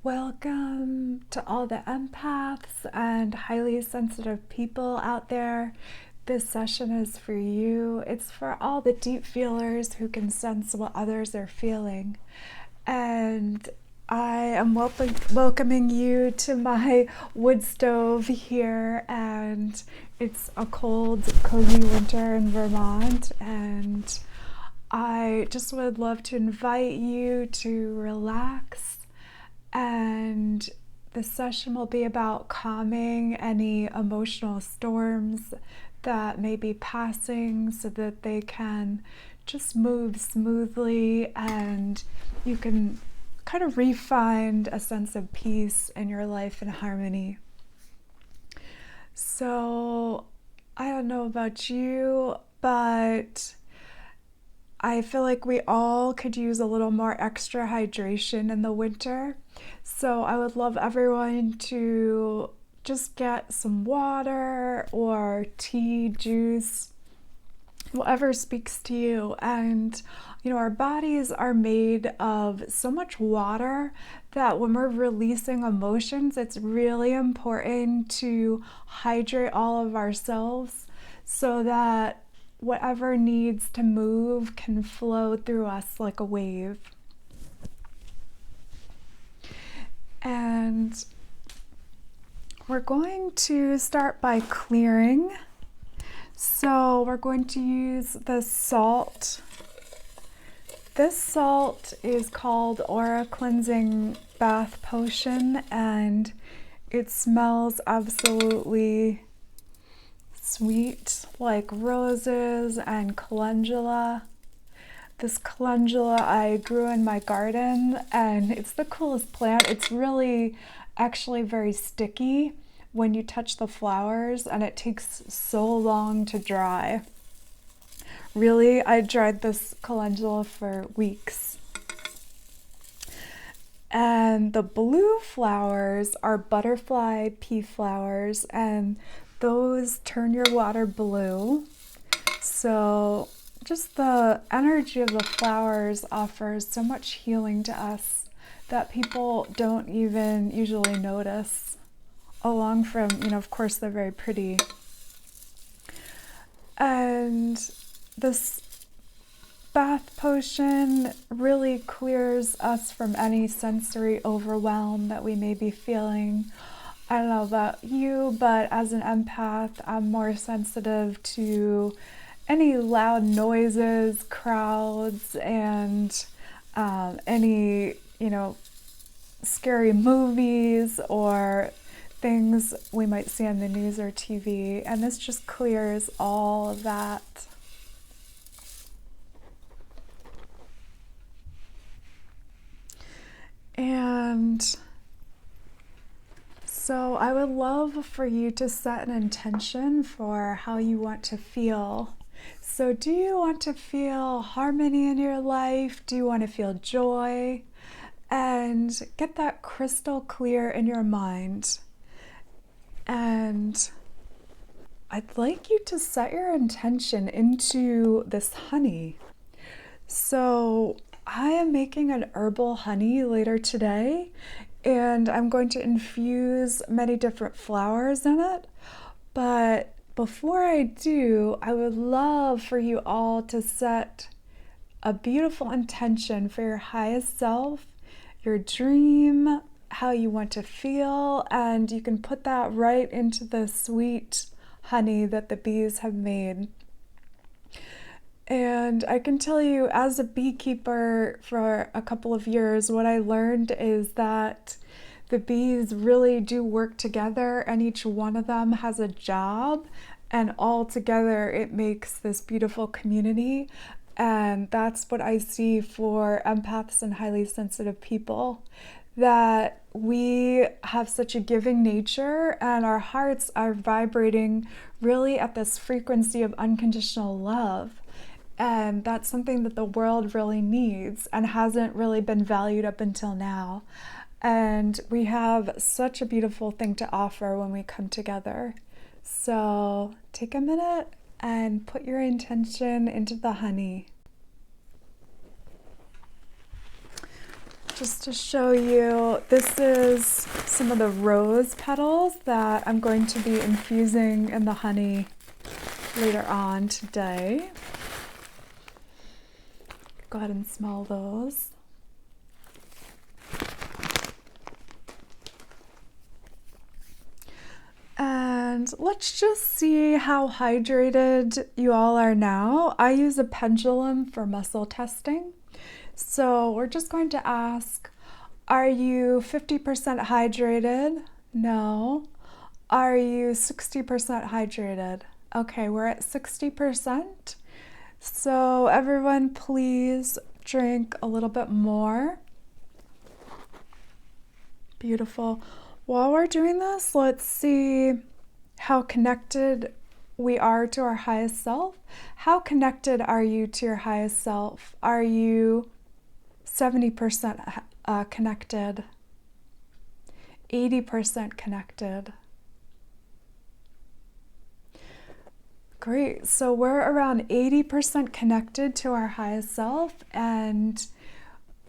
Welcome to all the empaths and highly sensitive people out there. This session is for you. It's for all the deep feelers who can sense what others are feeling. And I am welcoming you to my wood stove here, and it's a cold, cozy winter in Vermont, and I just would love to invite you to relax, and the session will be about calming any emotional storms that may be passing so that they can just move smoothly and you can kind of re-find a sense of peace in your life and harmony. So, I don't know about you, but I feel like we all could use a little more extra hydration in the winter. So I would love everyone to just get some water or tea, juice, whatever speaks to you. And our bodies are made of so much water that when we're releasing emotions, it's really important to hydrate all of ourselves so that whatever needs to move can flow through us like a wave. And we're going to start by clearing. So we're going to use the salt. This salt is called Aura Cleansing Bath Potion, and it smells absolutely sweet, like roses and calendula. This calendula I grew in my garden, and it's the coolest plant. It's really actually very sticky when you touch the flowers, and it takes so long to dry. Really, I dried this calendula for weeks. And the blue flowers are butterfly pea flowers, and those turn your water blue. So just the energy of the flowers offers so much healing to us that people don't even usually notice. Along from, of course, they're very pretty. And this bath potion really clears us from any sensory overwhelm that we may be feeling. I don't know about you, but as an empath, I'm more sensitive to any loud noises, crowds, and any, scary movies or things we might see on the news or TV. And this just clears all of that. And so I would love for you to set an intention for how you want to feel. So do you want to feel harmony in your life? Do you want to feel joy? And get that crystal clear in your mind. And I'd like you to set your intention into this honey. So I am making an herbal honey later today, and I'm going to infuse many different flowers in it. But before I do, I would love for you all to set a beautiful intention for your highest self, your dream, how you want to feel, and you can put that right into the sweet honey that the bees have made. And I can tell you, as a beekeeper for a couple of years, what I learned is that the bees really do work together, and each one of them has a job, and all together it makes this beautiful community. And that's what I see for empaths and highly sensitive people, that we have such a giving nature and our hearts are vibrating really at this frequency of unconditional love. And that's something that the world really needs and hasn't really been valued up until now. And we have such a beautiful thing to offer when we come together. So take a minute and put your intention into the honey. just to show you, this is some of the rose petals that I'm going to be infusing in the honey later on today. Go ahead and smell those. And let's just see how hydrated you all are now. I use a pendulum for muscle testing. So we're just going to ask, are you 50% hydrated? No. Are you 60% hydrated? Okay, we're at 60%. So everyone, please drink a little bit more. Beautiful. While we're doing this, let's see how connected we are to our highest self. How connected are you to your highest self? Are you 70% connected? 80% connected? Great. So we're around 80% connected to our highest self, and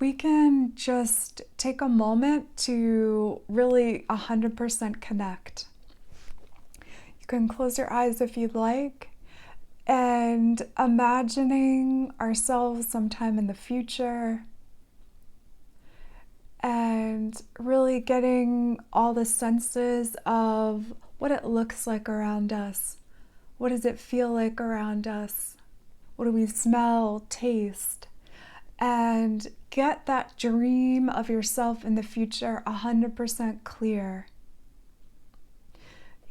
we can just take a moment to really 100% connect. You can close your eyes if you'd like, and imagining ourselves sometime in the future, and really getting all the senses of what it looks like around us. What does it feel like around us? What do we smell, taste? And get that dream of yourself in the future 100% clear.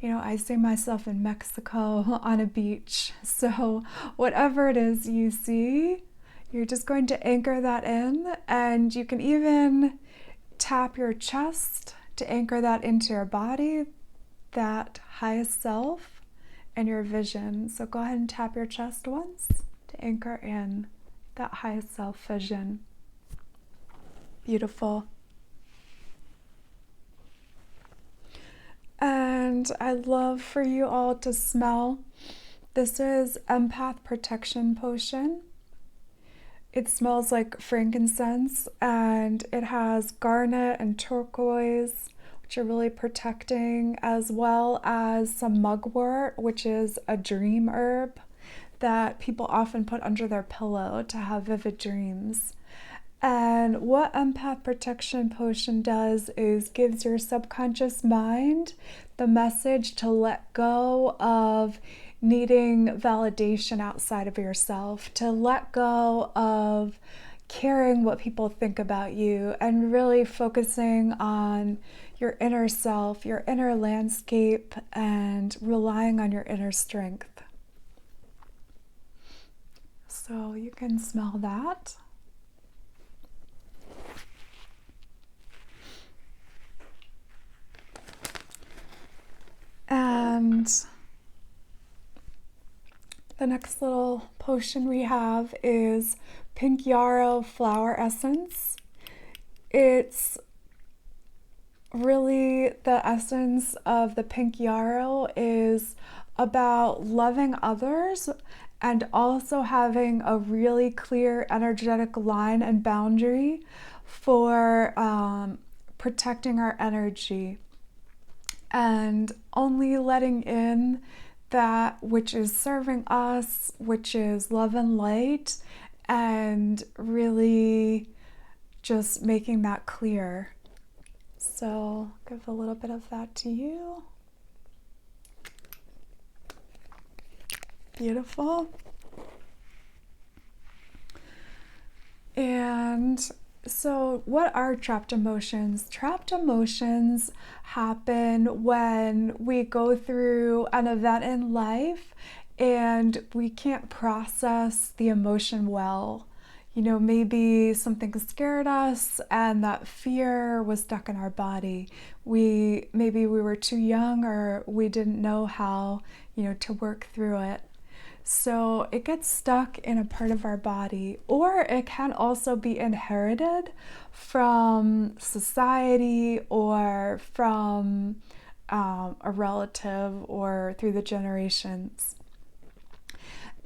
You know, I see myself in Mexico on a beach. So whatever it is you see, you're just going to anchor that in, and you can even tap your chest to anchor that into your body, that highest self and your vision. So go ahead and tap your chest once to anchor in that highest self vision. Beautiful. And I'd love for you all to smell. This is Empath Protection Potion. It smells like frankincense, and it has garnet and turquoise, which are really protecting, as well as some mugwort, which is a dream herb that people often put under their pillow to have vivid dreams. And what Empath Protection Potion does is gives your subconscious mind the message to let go of needing validation outside of yourself, to let go of caring what people think about you, and really focusing on your inner self, your inner landscape, and relying on your inner strength. So you can smell that. And the next little potion we have is Pink Yarrow Flower Essence. It's really the essence of the pink yarrow is about loving others and also having a really clear energetic line and boundary for protecting our energy, and only letting in that which is serving us, which is love and light, and really just making that clear. So give a little bit of that to you. Beautiful. And so what are trapped emotions? Trapped emotions happen when we go through an event in life and we can't process the emotion well. You know, maybe something scared us and that fear was stuck in our body. Maybe we were too young, or we didn't know how, to work through it. So it gets stuck in a part of our body, or it can also be inherited from society or from a relative or through the generations.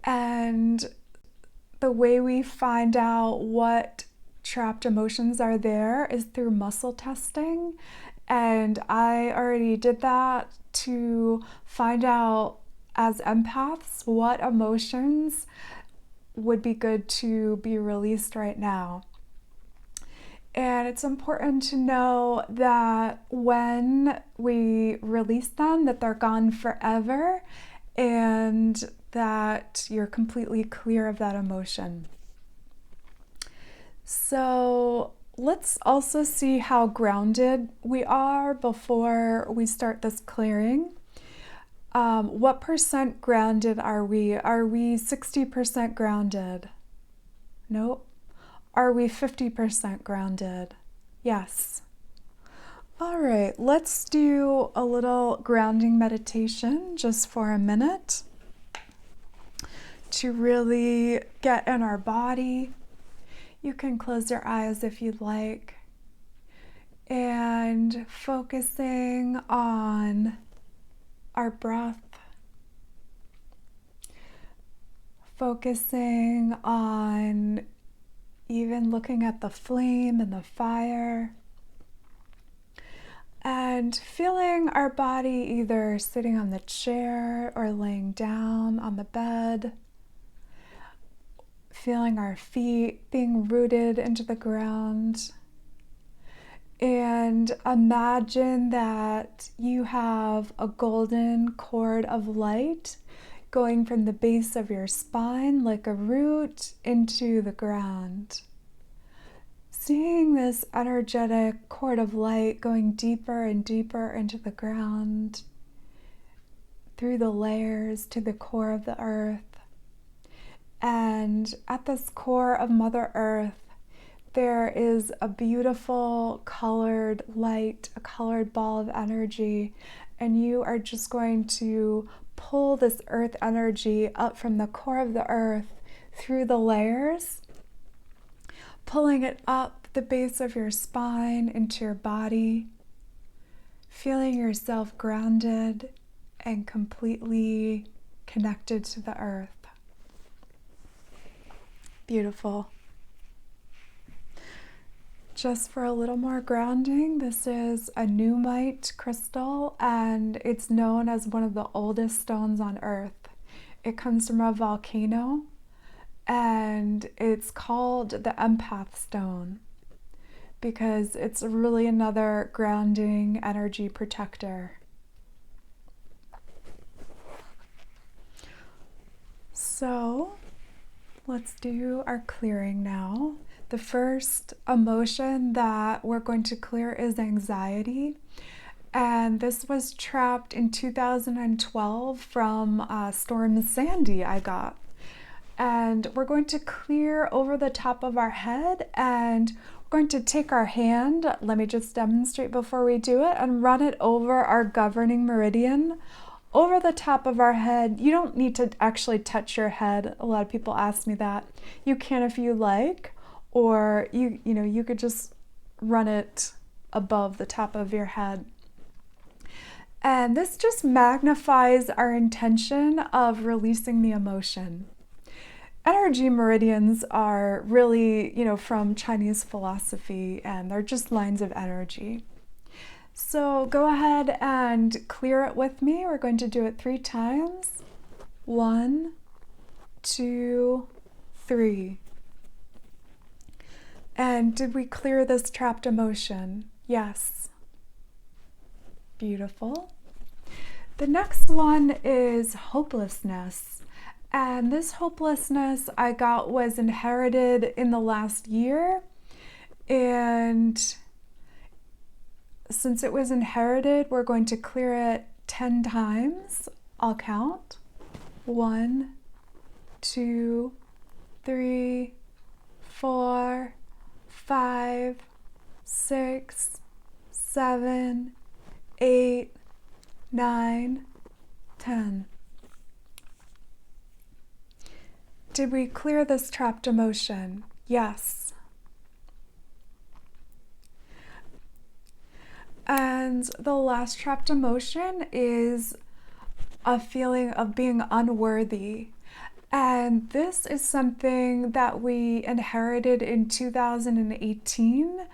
And the way we find out what trapped emotions are there is through muscle testing. And I already did that to find out as empaths what emotions would be good to be released right now. And it's important to know that when we release them, that they're gone forever and that you're completely clear of that emotion. So let's also see how grounded we are before we start this clearing. What percent grounded are we? Are we 60% grounded? Nope. Are we 50% grounded? Yes. All right, let's do a little grounding meditation just for a minute to really get in our body. You can close your eyes if you'd like. And focusing on our breath. Focusing on even looking at the flame and the fire. And feeling our body either sitting on the chair or laying down on the bed. Feeling our feet being rooted into the ground. And imagine that you have a golden cord of light going from the base of your spine like a root into the ground. Seeing this energetic cord of light going deeper and deeper into the ground, through the layers to the core of the earth. And at this core of Mother Earth, there is a beautiful colored light, a colored ball of energy, and you are just going to pull this earth energy up from the core of the earth through the layers, pulling it up the base of your spine into your body, feeling yourself grounded and completely connected to the earth. Beautiful. Just for a little more grounding, this is a pneumite crystal, and it's known as one of the oldest stones on Earth. It comes from a volcano, and it's called the Empath Stone because it's really another grounding energy protector. So let's do our clearing now. The first emotion that we're going to clear is anxiety. And this was trapped in 2012 from Storm Sandy I got. And we're going to clear over the top of our head, and we're going to take our hand, let me just demonstrate before we do it, and run it over our governing meridian over the top of our head. You don't need to actually touch your head. A lot of people ask me that. You can if you like. Or you could just run it above the top of your head. And this just magnifies our intention of releasing the emotion. Energy meridians are really, from Chinese philosophy, and they're just lines of energy. So go ahead and clear it with me. We're going to do it 3 times. 1, 2, 3. And did we clear this trapped emotion? Yes. Beautiful. The next one is hopelessness. And this hopelessness I got was inherited in the last year. And since it was inherited, we're going to clear it 10 times. I'll count. 1, 2, 3, 4, 5, 6, 7, 8, 9, 10. Did we clear this trapped emotion? Yes. And the last trapped emotion is a feeling of being unworthy. And this is something that we inherited in 2018,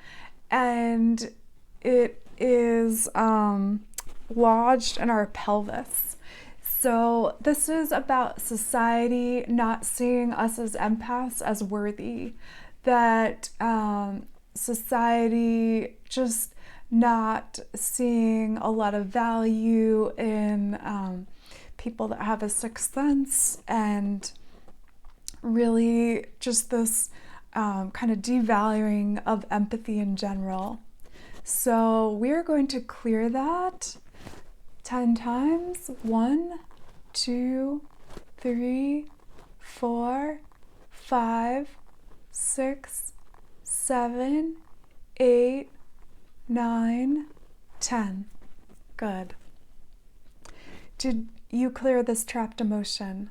and it is lodged in our pelvis. So this is about society not seeing us as empaths as worthy, that society just not seeing a lot of value in people that have a sixth sense, and really just this kind of devaluing of empathy in general. So we're going to clear that 10 times. 1, 2, 3, 4, 5, 6, 7, 8, 9, 10. Good. Did you clear this trapped emotion?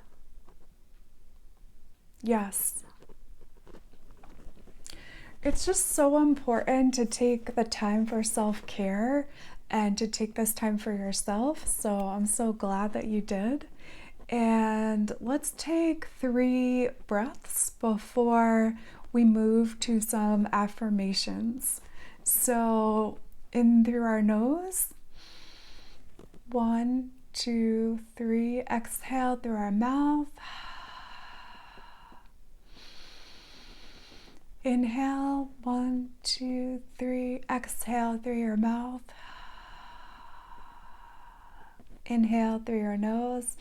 Yes. It's just so important to take the time for self-care and to take this time for yourself. So I'm so glad that you did. And let's take 3 breaths before we move to some affirmations. So in through our nose. 1, 2, 3. Exhale through our mouth. Inhale, 1, 2, 3. Exhale through your mouth. Inhale through your nose.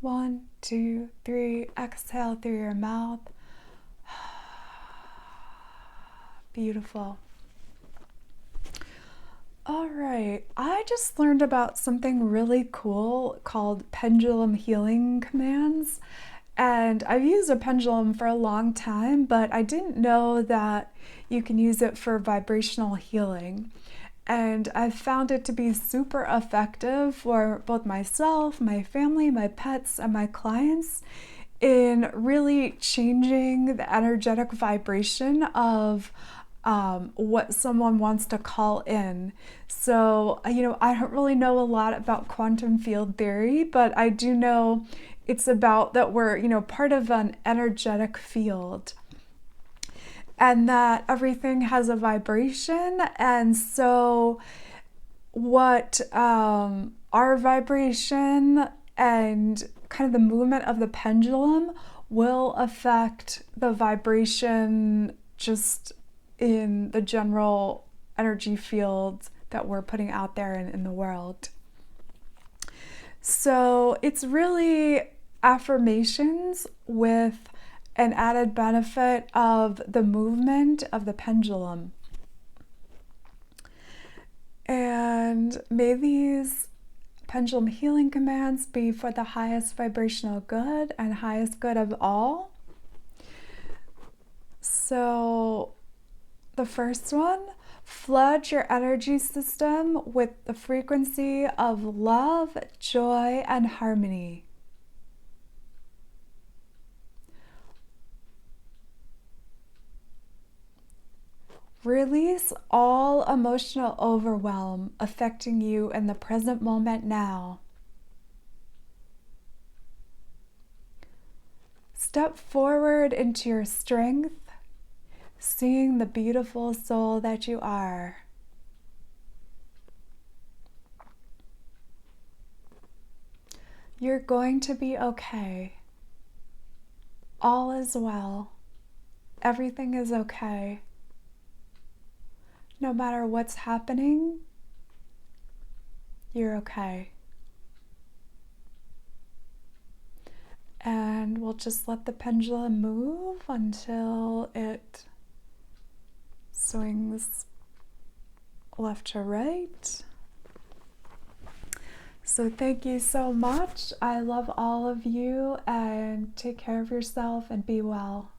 1, 2, 3. Exhale through your mouth. Beautiful. All right, I just learned about something really cool called pendulum healing commands. And I've used a pendulum for a long time, but I didn't know that you can use it for vibrational healing. And I've found it to be super effective for both myself, my family, my pets, and my clients in really changing the energetic vibration of what someone wants to call in. So, I don't really know a lot about quantum field theory, but I do know it's about that we're, part of an energetic field, and that everything has a vibration. And so what our vibration and kind of the movement of the pendulum will affect the vibration just in the general energy field that we're putting out there in the world. So it's really affirmations with an added benefit of the movement of the pendulum. And may these pendulum healing commands be for the highest vibrational good and highest good of all. So the first one, flood your energy system with the frequency of love, joy, and harmony. Release all emotional overwhelm affecting you in the present moment now. Step forward into your strength, seeing the beautiful soul that you are. You're going to be okay. All is well. Everything is okay. No matter what's happening, you're okay. And we'll just let the pendulum move until it swings left to right. So thank you so much. I love all of you, and take care of yourself and be well.